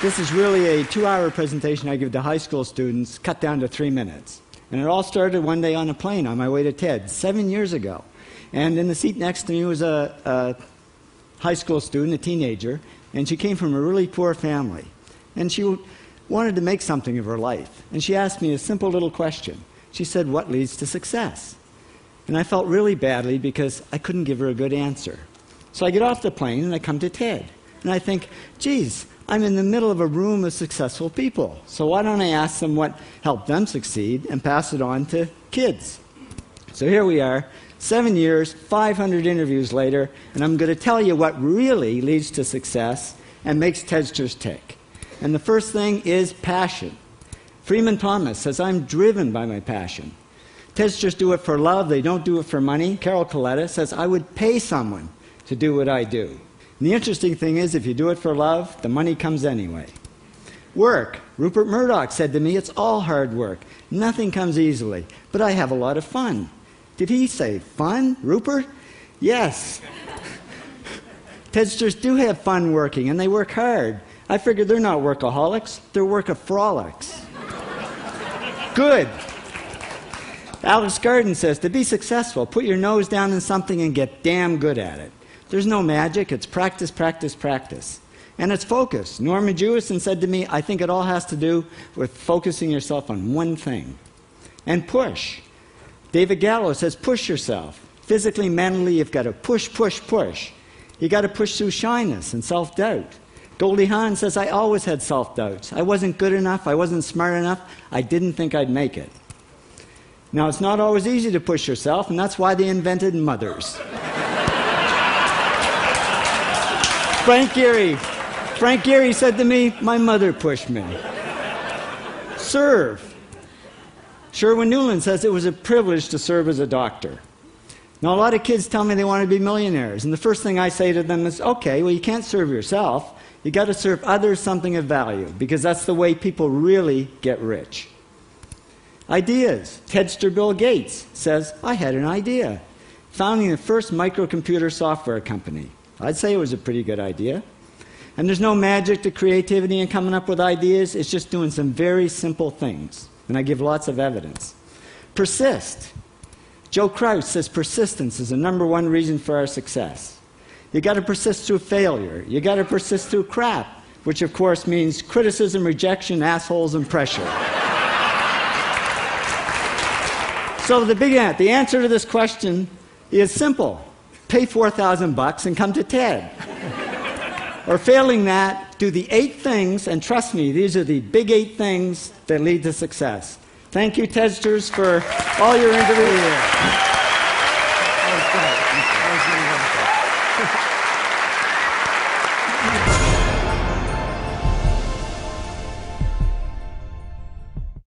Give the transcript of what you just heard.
This is really a 2-hour presentation I give to high school students, cut down to 3 minutes. And it all started one day on a plane on my way to TED, 7 years ago. And in the seat next to me was a high school student, a teenager, and she came from a really poor family. And she wanted to make something of her life. And she asked me a simple little question. She said, "What leads to success?" And I felt really badly because I couldn't give her a good answer. So I get off the plane and I come to TED. And I think, geez, I'm in the middle of a room of successful people. So why don't I ask them what helped them succeed and pass it on to kids? So here we are, 7 years, 500 interviews later, and I'm going to tell you what really leads to success and makes TEDsters tick. And the first thing is passion. Freeman Thomas says, "I'm driven by my passion." TEDsters do it for love, they don't do it for money. Carol Coletta says, "I would pay someone to do what I do." And the interesting thing is, if you do it for love, the money comes anyway. Work. Rupert Murdoch said to me, "It's all hard work. Nothing comes easily, but I have a lot of fun." Did he say fun, Rupert? Yes. TEDsters do have fun working, and they work hard. I figured they're not workaholics, they're workaholics. Good. Alex Garden says, "To be successful, put your nose down in something and get damn good at it." There's no magic, it's practice, practice, practice. And it's focus. Norman Jewison said to me, "I think it all has to do with focusing yourself on one thing." And push. David Gallo says, "Push yourself. Physically, mentally, you've got to push, push, push. You got to push through shyness and self-doubt." Goldie Hawn says, "I always had self-doubts. I wasn't good enough, I wasn't smart enough, I didn't think I'd make it." Now, it's not always easy to push yourself, and that's why they invented mothers. Frank Gehry said to me, "My mother pushed me." Serve. Sherwin Newland says, "It was a privilege to serve as a doctor." Now, a lot of kids tell me they want to be millionaires, and the first thing I say to them is, okay, well, you can't serve yourself. You got to serve others something of value, because that's the way people really get rich. Ideas. TEDster Bill Gates says, "I had an idea. Founding the first microcomputer software company. I'd say it was a pretty good idea." And there's no magic to creativity and coming up with ideas. It's just doing some very simple things. And I give lots of evidence. Persist. Joe Kraus says persistence is the #1 reason for our success. You got to persist through failure. You got to persist through crap, which of course means criticism, rejection, assholes, and pressure. So the answer to this question is simple. Pay $4,000 and come to TED. Or failing that, do the 8 things, and trust me, these are the big 8 things that lead to success. Thank you, TEDsters, for all your interviews. That was great. That was really wonderful.